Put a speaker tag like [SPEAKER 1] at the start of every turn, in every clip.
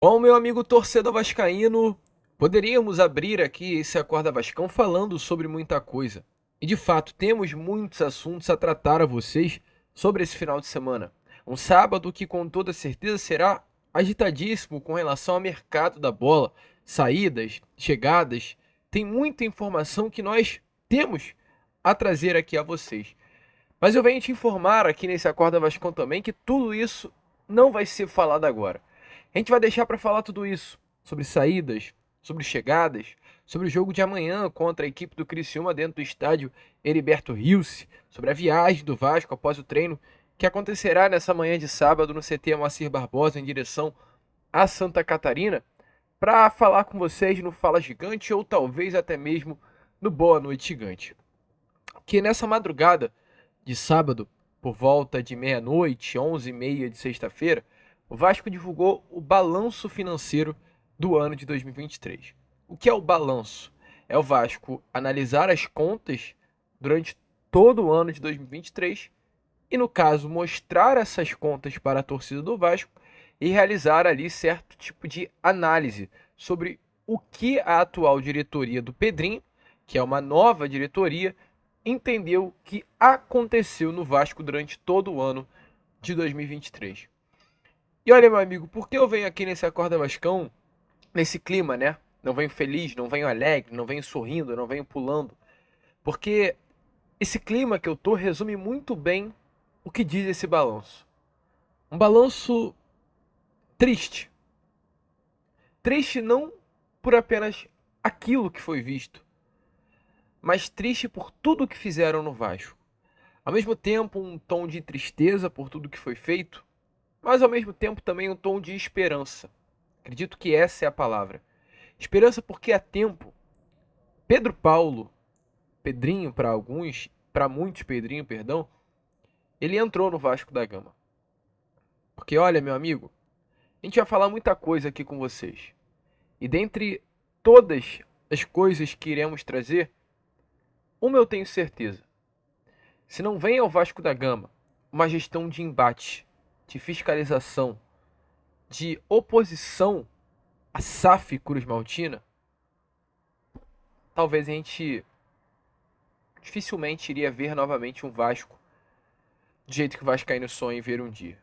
[SPEAKER 1] Bom, meu amigo torcedor vascaíno, poderíamos abrir aqui esse Acorda Vascão falando sobre muita coisa. E de fato, temos muitos assuntos a tratar a vocês sobre esse final de semana. Um sábado que com toda certeza será agitadíssimo com relação ao mercado da bola, saídas, chegadas. Tem muita informação que nós temos a trazer aqui a vocês. Mas eu venho te informar aqui nesse Acorda Vascão também que tudo isso não vai ser falado agora. A gente vai deixar para falar tudo isso, sobre saídas, sobre chegadas, sobre o jogo de amanhã contra a equipe do Criciúma dentro do estádio Heriberto Rios, sobre a viagem do Vasco após o treino que acontecerá nessa manhã de sábado no CT Moacir Barbosa em direção a Santa Catarina, para falar com vocês no Fala Gigante ou talvez até mesmo no Boa Noite Gigante. Que nessa madrugada de sábado, por volta de meia-noite, 11h30 de sexta-feira, o Vasco divulgou o balanço financeiro do ano de 2023. O que é o balanço? É o Vasco analisar as contas durante todo o ano de 2023 e, no caso, mostrar essas contas para a torcida do Vasco e realizar ali certo tipo de análise sobre o que a atual diretoria do Pedrinho, que é uma nova diretoria, entendeu que aconteceu no Vasco durante todo o ano de 2023. E olha, meu amigo, por que eu venho aqui nesse Acorda Vascão, nesse clima, né? Não venho feliz, não venho alegre, não venho sorrindo, não venho pulando. Porque esse clima que eu tô resume muito bem o que diz esse balanço. Um balanço triste. Triste não por apenas aquilo que foi visto, mas triste por tudo que fizeram no Vasco. Ao mesmo tempo, um tom de tristeza por tudo que foi feito, mas ao mesmo tempo também um tom de esperança. Acredito que essa é a palavra. Esperança porque há tempo, Pedro Paulo, Pedrinho para alguns, para muitos Pedrinho, perdão, ele entrou no Vasco da Gama. Porque olha, meu amigo, a gente vai falar muita coisa aqui com vocês. E dentre todas as coisas que iremos trazer, uma eu tenho certeza. Se não vem ao Vasco da Gama uma gestão de embate, de fiscalização, de oposição à SAF Cruz Maltina, talvez a gente dificilmente iria ver novamente um Vasco do jeito que o Vascaíno sonha em ver um dia.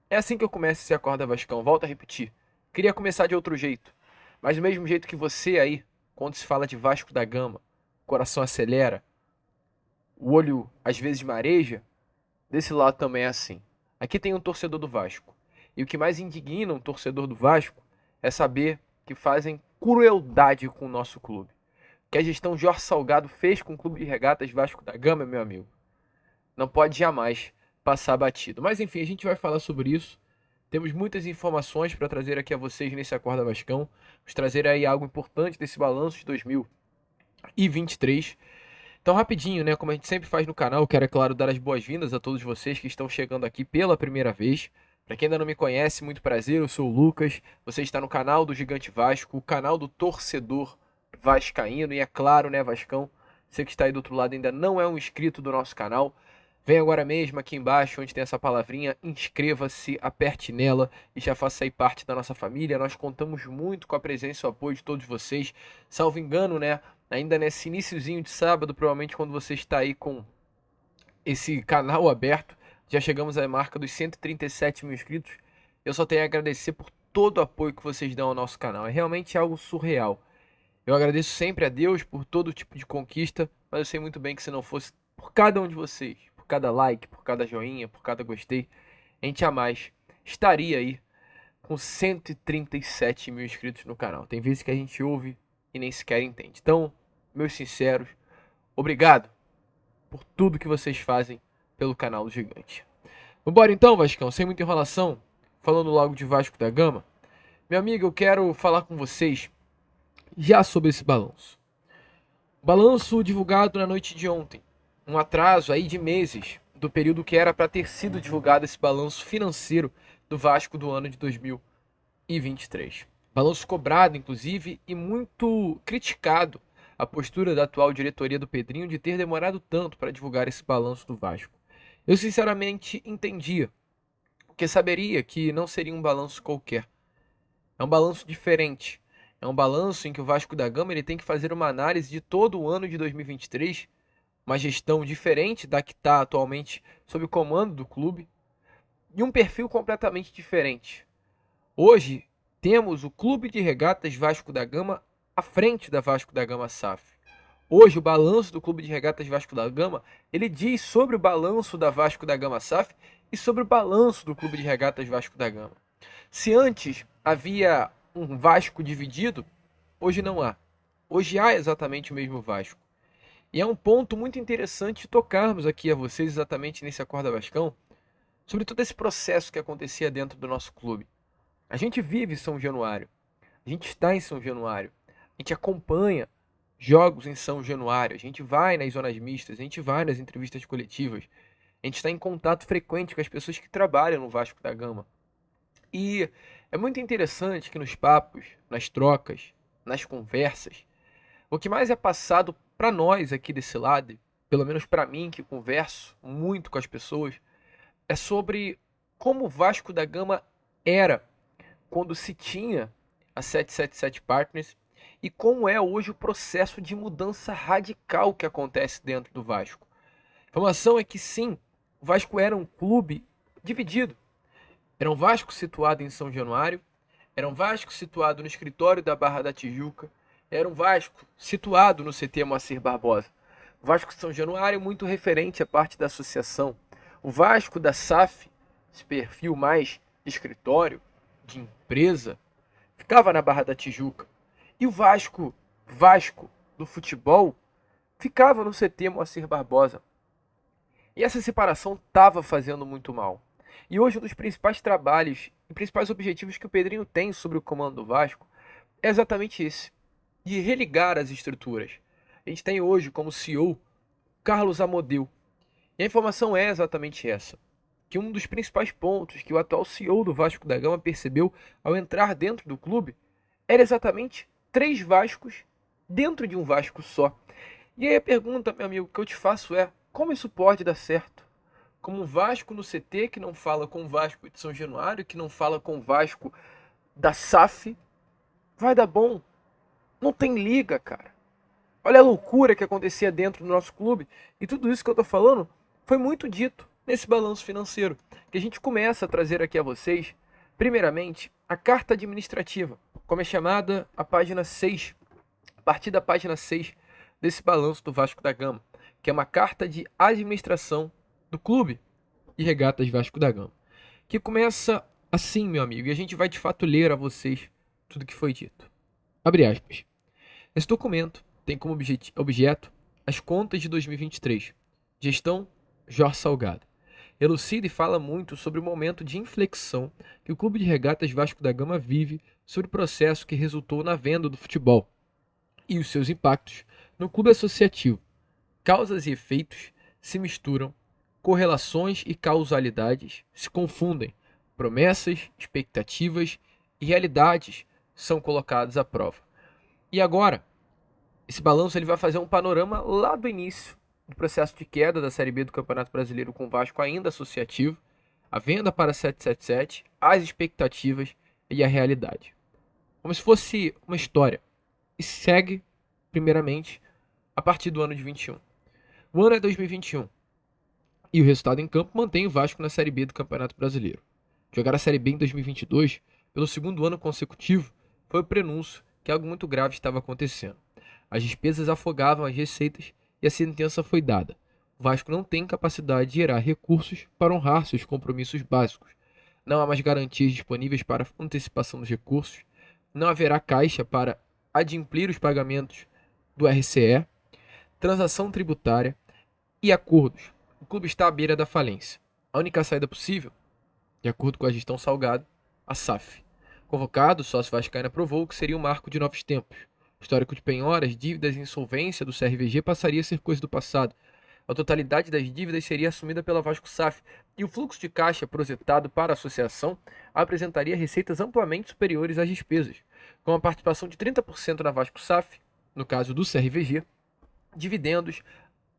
[SPEAKER 1] É assim que eu começo esse Acorda Vascão, volto a repetir. Queria começar de outro jeito, mas do mesmo jeito que você aí, quando se fala de Vasco da Gama, o coração acelera, o olho às vezes mareja, desse lado também é assim. Aqui tem um torcedor do Vasco. E o que mais indigna um torcedor do Vasco é saber que fazem crueldade com o nosso clube. O que a gestão Jorge Salgado fez com o Clube de Regatas Vasco da Gama, meu amigo, não pode jamais passar batido. Mas enfim, a gente vai falar sobre isso. Temos muitas informações para trazer aqui a vocês nesse Acorda Vascão. Vamos trazer aí algo importante desse balanço de 2023. Então, rapidinho, né? Como a gente sempre faz no canal, eu quero, é claro, dar as boas-vindas a todos vocês que estão chegando aqui pela primeira vez. Para quem ainda não me conhece, muito prazer, eu sou o Lucas. Você está no canal do Gigante Vasco, o canal do torcedor vascaíno. E é claro, né, Vascão? Você que está aí do outro lado ainda não é um inscrito do nosso canal. Vem agora mesmo aqui embaixo, onde tem essa palavrinha, inscreva-se, aperte nela e já faça aí parte da nossa família. Nós contamos muito com a presença e o apoio de todos vocês. Salvo engano, né? Ainda nesse iniciozinho de sábado, provavelmente quando você está aí com esse canal aberto, já chegamos à marca dos 137 mil inscritos. Eu só tenho a agradecer por todo o apoio que vocês dão ao nosso canal. É realmente algo surreal. Eu agradeço sempre a Deus por todo tipo de conquista, mas eu sei muito bem que se não fosse por cada um de vocês, por cada like, por cada joinha, por cada gostei, a gente jamais estaria aí com 137 mil inscritos no canal. Tem vezes que a gente ouve e nem sequer entende. Então, meus sinceros, obrigado por tudo que vocês fazem pelo canal do Gigante. Vambora então, Vascão, sem muita enrolação, falando logo de Vasco da Gama. Meu amigo, eu quero falar com vocês já sobre esse balanço. Balanço divulgado na noite de ontem. Um atraso aí de meses do período que era para ter sido divulgado esse balanço financeiro do Vasco do ano de 2023. Balanço cobrado, inclusive, e muito criticado a postura da atual diretoria do Pedrinho de ter demorado tanto para divulgar esse balanço do Vasco. Eu sinceramente entendia, porque saberia que não seria um balanço qualquer. É um balanço diferente. É um balanço em que o Vasco da Gama ele tem que fazer uma análise de todo o ano de 2023, uma gestão diferente da que está atualmente sob o comando do clube, e um perfil completamente diferente. Hoje, temos o Clube de Regatas Vasco da Gama à frente da Vasco da Gama SAF. Hoje, o balanço do Clube de Regatas Vasco da Gama, ele diz sobre o balanço da Vasco da Gama SAF e sobre o balanço do Clube de Regatas Vasco da Gama. Se antes havia um Vasco dividido, hoje não há. Hoje há exatamente o mesmo Vasco. E é um ponto muito interessante tocarmos aqui a vocês exatamente nesse Acorda Vascão, sobre todo esse processo que acontecia dentro do nosso clube. A gente vive São Januário, a gente está em São Januário, a gente acompanha jogos em São Januário, a gente vai nas zonas mistas, a gente vai nas entrevistas coletivas, a gente está em contato frequente com as pessoas que trabalham no Vasco da Gama. E é muito interessante que nos papos, nas trocas, nas conversas, o que mais é passado para nós aqui desse lado, pelo menos para mim que converso muito com as pessoas, é sobre como o Vasco da Gama era quando se tinha a 777 Partners e como é hoje o processo de mudança radical que acontece dentro do Vasco. A informação é que sim, o Vasco era um clube dividido. Era um Vasco situado em São Januário, era um Vasco situado no escritório da Barra da Tijuca, era um Vasco situado no CT Moacir Barbosa. O Vasco de São Januário muito referente à parte da associação. O Vasco da SAF, esse perfil mais de escritório, de empresa, ficava na Barra da Tijuca. E o Vasco do futebol, ficava no CT Moacir Barbosa. E essa separação estava fazendo muito mal. E hoje um dos principais trabalhos e principais objetivos que o Pedrinho tem sobre o comando do Vasco é exatamente esse, de religar as estruturas. A gente tem hoje como CEO Carlos Amodeu. E a informação é exatamente essa, que um dos principais pontos que o atual CEO do Vasco da Gama percebeu ao entrar dentro do clube era exatamente 3 Vascos dentro de um Vasco só. E aí a pergunta, meu amigo, que eu te faço é, como isso pode dar certo? Como um Vasco no CT que não fala com o Vasco de São Januário, que não fala com o Vasco da SAF, vai dar bom? Não tem liga, cara. Olha a loucura que acontecia dentro do nosso clube. E tudo isso que eu tô falando foi muito dito nesse balanço financeiro, que a gente começa a trazer aqui a vocês, primeiramente, a carta administrativa, como é chamada a página 6, a partir da página 6 desse balanço do Vasco da Gama, que é uma carta de administração do Clube de Regatas Vasco da Gama, que começa assim, meu amigo, e a gente vai de fato ler a vocês tudo que foi dito. Abre aspas. Esse documento tem como objeto as contas de 2023. Gestão Jorge Salgado. Elucida e fala muito sobre o momento de inflexão que o Clube de Regatas Vasco da Gama vive sobre o processo que resultou na venda do futebol e os seus impactos no clube associativo. Causas e efeitos se misturam, correlações e causalidades se confundem, promessas, expectativas e realidades são colocadas à prova. E agora, esse balanço ele vai fazer um panorama lá do início do processo de queda da Série B do Campeonato Brasileiro com o Vasco ainda associativo, a venda para 777, as expectativas e a realidade. Como se fosse uma história. E segue, primeiramente, a partir do ano de 21. O ano é 2021. E o resultado em campo mantém o Vasco na Série B do Campeonato Brasileiro. Jogar a Série B em 2022, pelo segundo ano consecutivo, foi o prenúncio que algo muito grave estava acontecendo. As despesas afogavam as receitas e a sentença foi dada. O Vasco não tem capacidade de gerar recursos para honrar seus compromissos básicos. Não há mais garantias disponíveis para antecipação dos recursos. Não haverá caixa para adimplir os pagamentos do RCE, transação tributária e acordos. O clube está à beira da falência. A única saída possível, de acordo com a gestão Salgado, a SAF. Convocado, o sócio vascaíno aprovou que seria um marco de novos tempos. O histórico de penhoras, dívidas e insolvência do CRVG passaria a ser coisa do passado. A totalidade das dívidas seria assumida pela Vasco SAF e o fluxo de caixa projetado para a associação apresentaria receitas amplamente superiores às despesas, com a participação de 30% na Vasco SAF, no caso do CRVG. Dividendos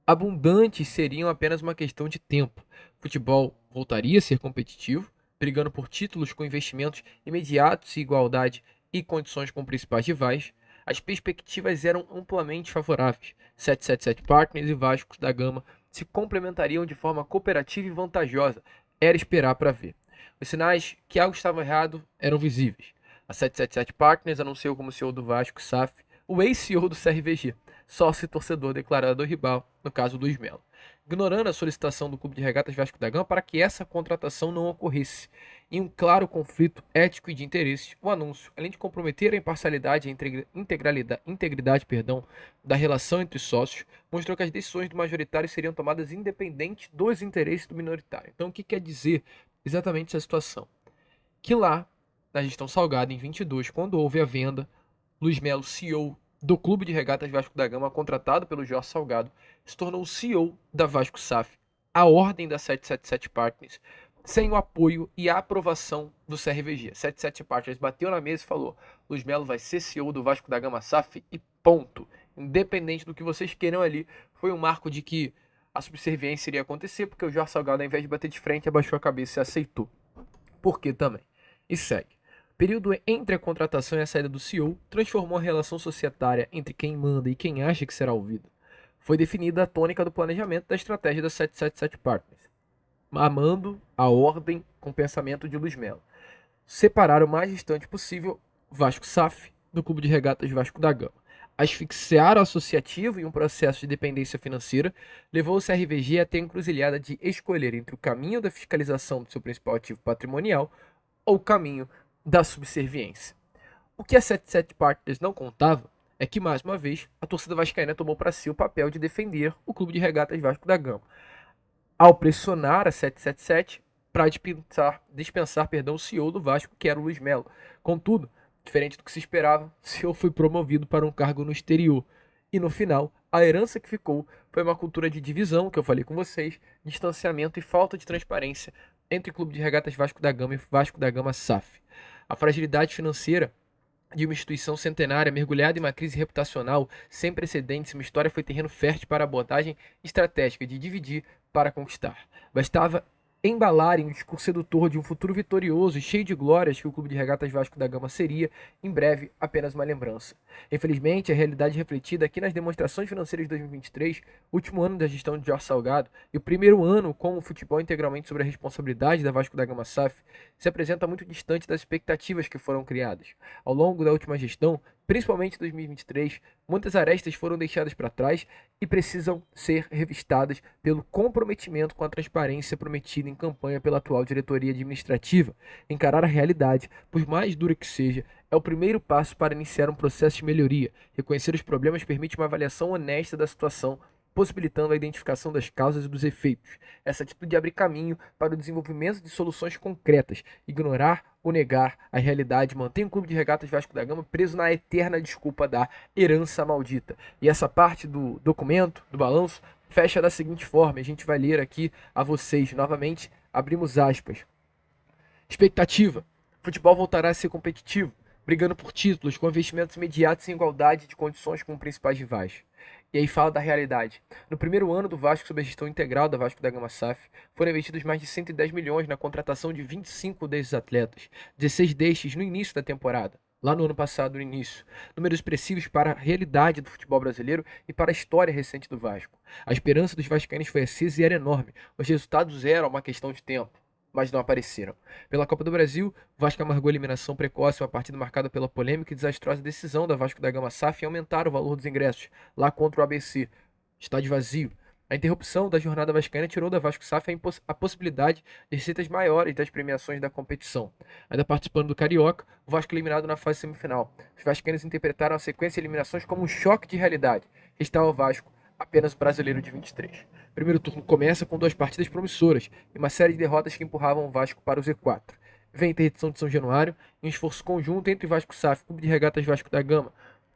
[SPEAKER 1] abundantes seriam apenas uma questão de tempo. O futebol voltaria a ser competitivo, brigando por títulos com investimentos imediatos e igualdade e condições com principais rivais, as perspectivas eram amplamente favoráveis. 777 Partners e Vasco da Gama se complementariam de forma cooperativa e vantajosa. Era esperar para ver. Os sinais que algo estava errado eram visíveis. A 777 Partners anunciou como CEO do Vasco SAF o ex-CEO do CRVG, sócio e torcedor declarado do rival, no caso Luiz Melo, ignorando a solicitação do Clube de Regatas Vasco da Gama para que essa contratação não ocorresse. Em um claro conflito ético e de interesses, o anúncio, além de comprometer a imparcialidade e a integridade da relação entre sócios, mostrou que as decisões do majoritário seriam tomadas independente dos interesses do minoritário. Então, o que quer dizer exatamente essa situação? Que lá, na gestão Salgado, em 22, quando houve a venda, Luiz Melo, CEO do Clube de Regatas Vasco da Gama, contratado pelo Jorge Salgado, se tornou o CEO da Vasco SAF, a ordem da 777 Partners, sem o apoio e a aprovação do CRVG. 777 Partners bateu na mesa e falou: Luiz Melo vai ser CEO do Vasco da Gama SAF e ponto. Independente do que vocês queiram ali, foi um marco de que a subserviência iria acontecer, porque o Jorge Salgado, ao invés de bater de frente, abaixou a cabeça e aceitou. Por que também? E segue. O período entre a contratação e a saída do CEO transformou a relação societária entre quem manda e quem acha que será ouvido. Foi definida a tônica do planejamento da estratégia da 777 Partners, amando a ordem com o pensamento de Luiz Melo. Separar o mais distante possível Vasco SAF do Clube de Regatas Vasco da Gama. Asfixiar o associativo em um processo de dependência financeira levou o CRVG até a encruzilhada de escolher entre o caminho da fiscalização do seu principal ativo patrimonial ou o caminho da subserviência. O que a 77 Partners não contava é que, mais uma vez, a torcida vascaína tomou para si o papel de defender o Clube de Regatas Vasco da Gama, ao pressionar a 777 para dispensar o CEO do Vasco, que era o Luiz Melo. Contudo, diferente do que se esperava, o CEO foi promovido para um cargo no exterior. E no final, a herança que ficou foi uma cultura de divisão, que eu falei com vocês, distanciamento e falta de transparência entre o Clube de Regatas Vasco da Gama e Vasco da Gama SAF. A fragilidade financeira de uma instituição centenária mergulhada em uma crise reputacional sem precedentes, uma história foi terreno fértil para a abordagem estratégica de dividir para conquistar. Bastava embalar em um discurso sedutor de um futuro vitorioso e cheio de glórias que o Clube de Regatas Vasco da Gama seria, em breve, apenas uma lembrança. Infelizmente, a realidade refletida aqui nas demonstrações financeiras de 2023, último ano da gestão de Jorge Salgado e o primeiro ano com o futebol integralmente sobre a responsabilidade da Vasco da Gama SAF, se apresenta muito distante das expectativas que foram criadas. Ao longo da última gestão, principalmente em 2023, muitas arestas foram deixadas para trás e precisam ser revistadas pelo comprometimento com a transparência prometida em campanha pela atual diretoria administrativa. Encarar a realidade, por mais dura que seja, é o primeiro passo para iniciar um processo de melhoria. Reconhecer os problemas permite uma avaliação honesta da situação, possibilitando a identificação das causas e dos efeitos. Essa atitude abre caminho para o desenvolvimento de soluções concretas. Ignorar ou negar a realidade mantém o Clube de Regatas Vasco da Gama preso na eterna desculpa da herança maldita. E essa parte do documento, do balanço, fecha da seguinte forma, a gente vai ler aqui a vocês, novamente, abrimos aspas. Expectativa. O futebol voltará a ser competitivo, brigando por títulos, com investimentos imediatos em igualdade de condições com os principais rivais. E aí fala da realidade. No primeiro ano do Vasco, sob a gestão integral da Vasco da Gama SAF, foram investidos mais de 110 milhões na contratação de 25 desses atletas, 16 destes no início da temporada, lá no ano passado, no início. Números expressivos para a realidade do futebol brasileiro e para a história recente do Vasco. A esperança dos vascaínos foi acesa e era enorme. Os resultados eram uma questão de tempo, mas não apareceram. Pela Copa do Brasil, o Vasco amargou a eliminação precoce, uma partida marcada pela polêmica e desastrosa decisão da Vasco da Gama SAF em aumentar o valor dos ingressos, lá contra o ABC. Estádio vazio. A interrupção da jornada vascaína tirou da Vasco SAF a possibilidade de receitas maiores das premiações da competição. Ainda participando do Carioca, o Vasco eliminado na fase semifinal. Os vascaínos interpretaram a sequência de eliminações como um choque de realidade. Restava ao Vasco apenas o Brasileiro de 23. O primeiro turno começa com 2 partidas promissoras e uma série de derrotas que empurravam o Vasco para o Z4. Vem a interdição de São Januário e um esforço conjunto entre Vasco SAF e Clube de Regatas Vasco da Gama.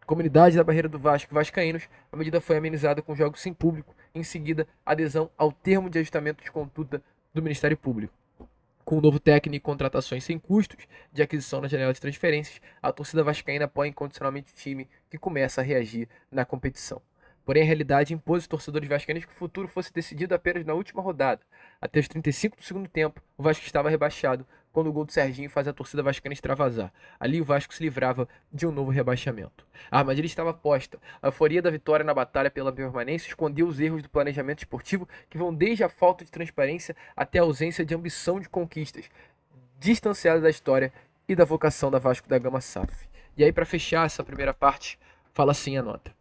[SPEAKER 1] Comunidade da Barreira do Vasco e vascaínos, a medida foi amenizada com jogos sem público e, em seguida, adesão ao termo de ajustamento de conduta do Ministério Público. Com o novo técnico e contratações sem custos de aquisição na janela de transferências, a torcida vascaína apoia incondicionalmente o time que começa a reagir na competição. Porém, a realidade impôs aos torcedores vascaínos que o futuro fosse decidido apenas na última rodada. Até os 35 do segundo tempo, o Vasco estava rebaixado quando o gol do Serginho faz a torcida vascaína extravasar. Ali o Vasco se livrava de um novo rebaixamento. A armadilha estava posta. A euforia da vitória na batalha pela permanência escondeu os erros do planejamento esportivo que vão desde a falta de transparência até a ausência de ambição de conquistas, distanciada da história e da vocação da Vasco da Gama SAF. E aí, para fechar essa primeira parte, fala assim a nota.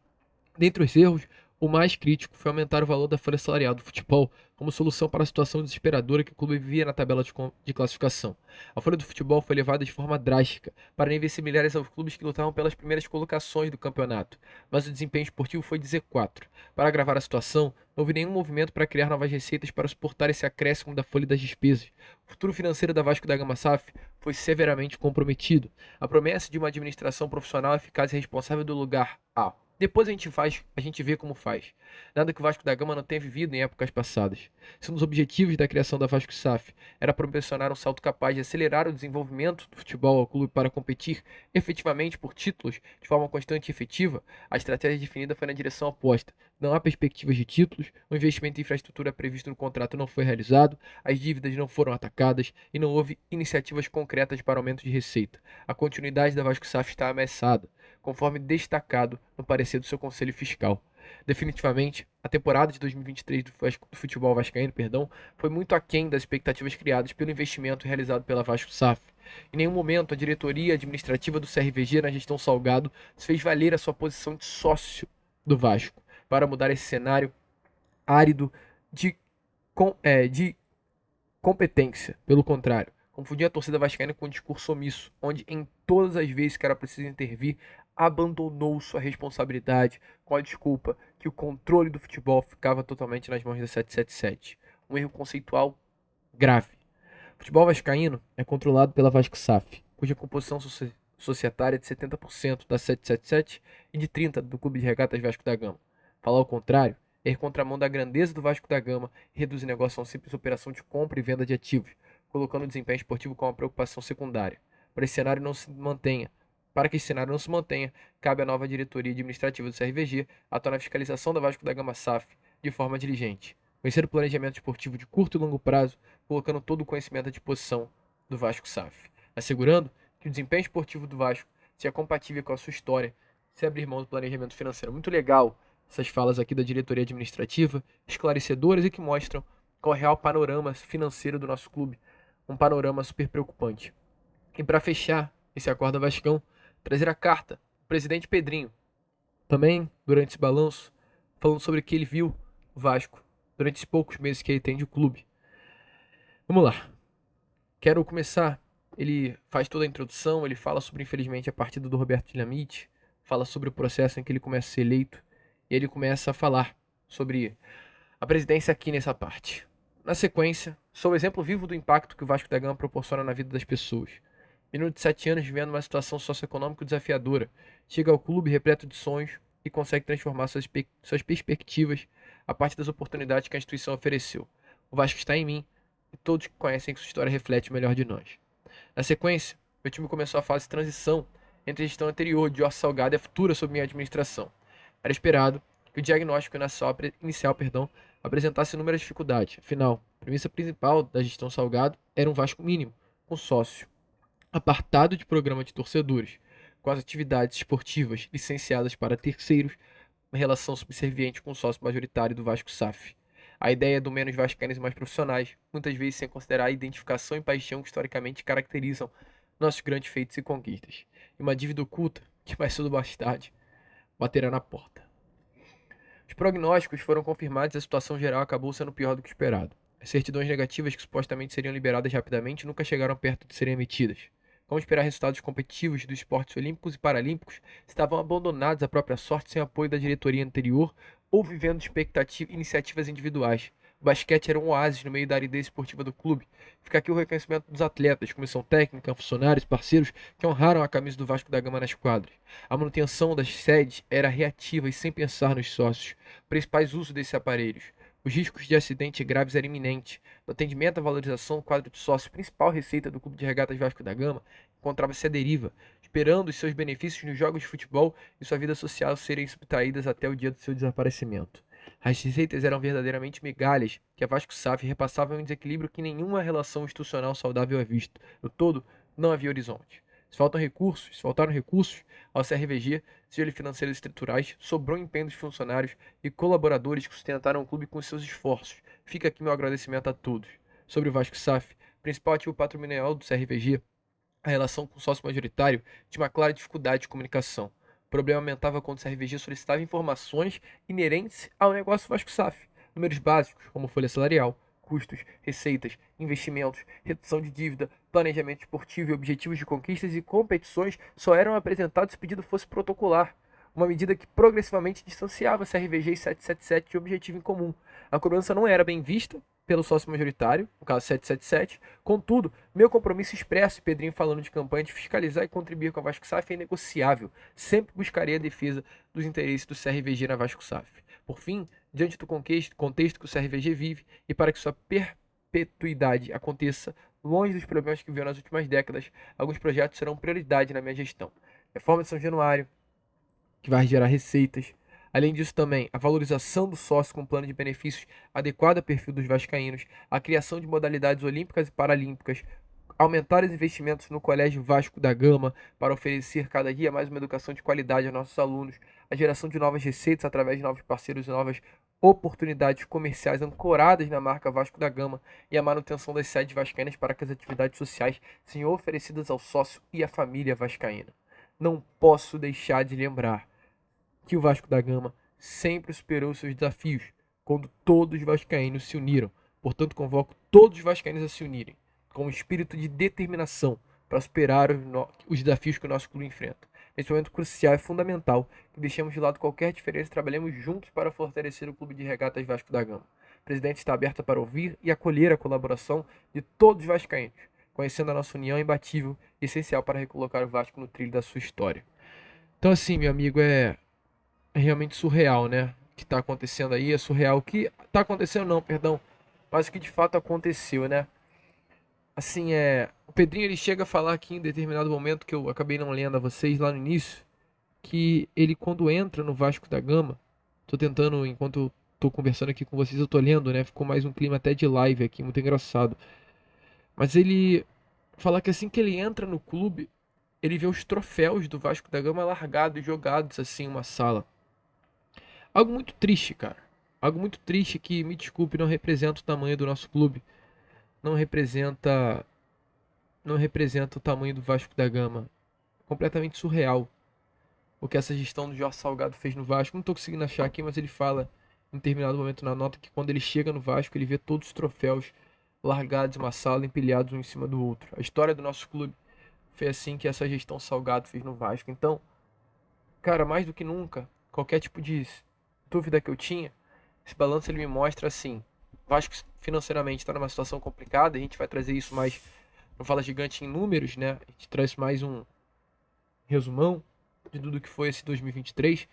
[SPEAKER 1] Dentre os erros, o mais crítico foi aumentar o valor da folha salarial do futebol como solução para a situação desesperadora que o clube vivia na tabela de classificação. A folha do futebol foi elevada de forma drástica, para níveis similares aos clubes que lutavam pelas primeiras colocações do campeonato, mas o desempenho esportivo foi de Z4. Para agravar a situação, não houve nenhum movimento para criar novas receitas para suportar esse acréscimo da folha das despesas. O futuro financeiro da Vasco da Gama SAF foi severamente comprometido. A promessa de uma administração profissional eficaz e responsável do lugar A. Depois a gente vê como faz. Nada que o Vasco da Gama não tenha vivido em épocas passadas. Se um dos objetivos da criação da Vasco SAF era proporcionar um salto capaz de acelerar o desenvolvimento do futebol ao clube para competir efetivamente por títulos de forma constante e efetiva, a estratégia definida foi na direção oposta. Não há perspectivas de títulos, o investimento em infraestrutura previsto no contrato não foi realizado, as dívidas não foram atacadas e não houve iniciativas concretas para aumento de receita. A continuidade da Vasco SAF está ameaçada, conforme destacado no parecer do seu Conselho Fiscal. Definitivamente, a temporada de 2023 do futebol vascaíno, foi muito aquém das expectativas criadas pelo investimento realizado pela Vasco SAF. Em nenhum momento a diretoria administrativa do CRVG na gestão Salgado se fez valer a sua posição de sócio do Vasco para mudar esse cenário árido de competência. Pelo contrário, confundia a torcida vascaína com um discurso omisso, onde em todas as vezes que era preciso intervir, abandonou sua responsabilidade com a desculpa que o controle do futebol ficava totalmente nas mãos da 777. Um erro conceitual grave. O futebol vascaíno é controlado pela Vasco SAF, cuja composição societária é de 70% da 777 e de 30% do Clube de Regatas Vasco da Gama. Falar o contrário é ir contramão da grandeza do Vasco da Gama e reduzir o negócio a uma simples operação de compra e venda de ativos, colocando o desempenho esportivo como uma preocupação secundária. Para que esse cenário não se mantenha, cabe à nova diretoria administrativa do CRVG atuar na fiscalização da Vasco da Gama SAF de forma diligente, conhecer o planejamento esportivo de curto e longo prazo, colocando todo o conhecimento à disposição do Vasco SAF, assegurando que o desempenho esportivo do Vasco seja compatível com a sua história, sem abrir mão do planejamento financeiro. Muito legal essas falas aqui da diretoria administrativa, esclarecedoras e que mostram qual é o real panorama financeiro do nosso clube, um panorama super preocupante. E para fechar esse Acorda Vascão, trazer a carta do presidente Pedrinho, também durante esse balanço, falando sobre o que ele viu o Vasco durante os poucos meses que ele tem de clube. Vamos lá. Quero começar. Ele faz toda a introdução, ele fala sobre, infelizmente, a partida do Roberto Dinamite, fala sobre o processo em que ele começa a ser eleito, e ele começa a falar sobre a presidência aqui nessa parte. Na sequência, sou o exemplo vivo do impacto que o Vasco da Gama proporciona na vida das pessoas. Menino de 7 anos vivendo uma situação socioeconômica desafiadora, chega ao clube repleto de sonhos e consegue transformar suas perspectivas a partir das oportunidades que a instituição ofereceu. O Vasco está em mim e todos que conhecem que sua história reflete o melhor de nós. Na sequência, meu time começou a fase de transição entre a gestão anterior de Jorge Salgado e a futura sob minha administração. Era esperado que o diagnóstico inicial apresentasse inúmeras dificuldades. Afinal, a premissa principal da gestão Salgado era um Vasco mínimo, com sócio, apartado de programa de torcedores, com as atividades esportivas licenciadas para terceiros, uma relação subserviente com o sócio majoritário do Vasco SAF. A ideia do menos vascaínos e mais profissionais, muitas vezes sem considerar a identificação e paixão que historicamente caracterizam nossos grandes feitos e conquistas. E uma dívida oculta que mais cedo ou mais tarde baterá na porta. Os prognósticos foram confirmados e a situação geral acabou sendo pior do que esperado. As certidões negativas que supostamente seriam liberadas rapidamente nunca chegaram perto de serem emitidas. Como esperar resultados competitivos dos esportes olímpicos e paralímpicos estavam abandonados à própria sorte sem apoio da diretoria anterior ou vivendo iniciativas individuais. O basquete era um oásis no meio da aridez esportiva do clube. Fica aqui o reconhecimento dos atletas, comissão técnica, funcionários, parceiros que honraram a camisa do Vasco da Gama nas quadras. A manutenção das sedes era reativa e sem pensar nos sócios, principais usos desses aparelhos. Os riscos de acidentes graves eram iminentes. No atendimento à valorização do quadro de sócio, principal receita do Clube de Regatas Vasco da Gama, encontrava-se à deriva, esperando os seus benefícios nos jogos de futebol e sua vida social serem subtraídas até o dia do seu desaparecimento. As receitas eram verdadeiramente migalhas, que a Vasco SAF repassava em um desequilíbrio que nenhuma relação institucional saudável é visto. No todo, não havia horizonte. Se faltaram recursos ao CRVG, seja ele financeiros e estruturais, sobrou empenho dos funcionários e colaboradores que sustentaram o clube com seus esforços. Fica aqui meu agradecimento a todos. Sobre o Vasco SAF, principal ativo patrimonial do CRVG, a relação com o sócio majoritário tinha uma clara dificuldade de comunicação. O problema aumentava quando o CRVG solicitava informações inerentes ao negócio Vasco SAF. Números básicos, como folha salarial, custos, receitas, investimentos, redução de dívida, planejamento esportivo e objetivos de conquistas e competições só eram apresentados se o pedido fosse protocolar. Uma medida que progressivamente distanciava a CRVG e 777 de objetivo em comum. A cobrança não era bem vista pelo sócio majoritário, no caso 777. Contudo, meu compromisso expresso, e Pedrinho falando de campanha de fiscalizar e contribuir com a Vasco SAF é inegociável. Sempre buscarei a defesa dos interesses do CRVG na Vasco SAF. Por fim, diante do contexto que o CRVG vive e para que sua perpetuidade aconteça, longe dos problemas que viveu nas últimas décadas, alguns projetos serão prioridade na minha gestão. Reforma de São Januário, que vai gerar receitas. Além disso também, a valorização do sócio com plano de benefícios adequado ao perfil dos vascaínos, a criação de modalidades olímpicas e paralímpicas, aumentar os investimentos no Colégio Vasco da Gama para oferecer cada dia mais uma educação de qualidade aos nossos alunos, a geração de novas receitas através de novos parceiros e novas oportunidades comerciais ancoradas na marca Vasco da Gama e a manutenção das sedes vascaínas para que as atividades sociais sejam oferecidas ao sócio e à família vascaína. Não posso deixar de lembrar que o Vasco da Gama sempre superou seus desafios quando todos os vascaínos se uniram. Portanto, convoco todos os vascaínos a se unirem com um espírito de determinação para superar os desafios que o nosso clube enfrenta. Nesse momento crucial, é fundamental que deixemos de lado qualquer diferença e trabalhemos juntos para fortalecer o Clube de Regatas Vasco da Gama. O presidente está aberto para ouvir e acolher a colaboração de todos os vascaínos, conhecendo a nossa união imbatível e essencial para recolocar o Vasco no trilho da sua história. Então assim, meu amigo, é realmente surreal, né? O que está acontecendo aí é surreal. O que está acontecendo não, perdão, mas o que de fato aconteceu, né? Assim, o Pedrinho ele chega a falar aqui em determinado momento, que eu acabei não lendo a vocês lá no início, que ele quando entra no Vasco da Gama, tô tentando, enquanto eu tô conversando aqui com vocês, eu tô lendo, né? Ficou mais um clima até de live aqui, muito engraçado. Mas ele fala que assim que ele entra no clube, ele vê os troféus do Vasco da Gama largados e jogados assim em uma sala. Algo muito triste, cara. Algo muito triste que, me desculpe, não representa o tamanho do nosso clube. Não representa o tamanho do Vasco da Gama. Completamente surreal o que essa gestão do Jorge Salgado fez no Vasco. Não estou conseguindo achar aqui, mas ele fala em determinado momento na nota que quando ele chega no Vasco, ele vê todos os troféus largados em uma sala, empilhados um em cima do outro. A história do nosso clube foi assim que essa gestão Salgado fez no Vasco. Então, cara, mais do que nunca, qualquer tipo de dúvida que eu tinha, esse balanço ele me mostra assim, o Vasco financeiramente está numa situação complicada, a gente vai trazer isso mais, não fala gigante em números, né? A gente traz mais um resumão de tudo que foi esse 2023,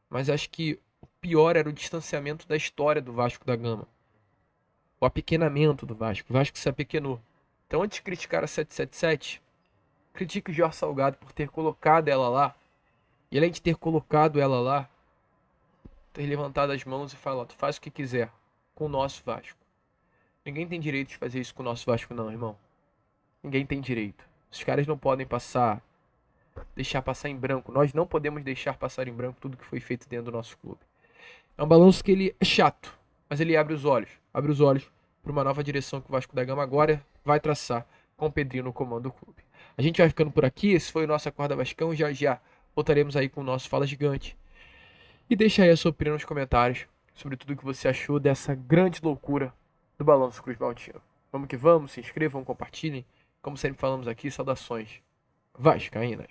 [SPEAKER 1] mas acho que o pior era o distanciamento da história do Vasco da Gama, o apequenamento do Vasco. O Vasco se apequenou. Então, antes de criticar a 777, critique o Jorge Salgado por ter colocado ela lá, e além de ter colocado ela lá, ter levantado as mãos e falado, faz o que quiser com o nosso Vasco. Ninguém tem direito de fazer isso com o nosso Vasco não, irmão. Ninguém tem direito. Os caras não podem deixar passar em branco. Nós não podemos deixar passar em branco tudo que foi feito dentro do nosso clube. É um balanço que ele é chato, mas ele abre os olhos para uma nova direção que o Vasco da Gama agora vai traçar com o Pedrinho no comando do clube. A gente vai ficando por aqui, esse foi o nosso Acorda Vascão, já voltaremos aí com o nosso Fala Gigante. E deixa aí a sua opinião nos comentários sobre tudo o que você achou dessa grande loucura do Balanço Cruz Maltino. Vamos que vamos, se inscrevam, compartilhem. Como sempre falamos aqui, saudações vascaínas.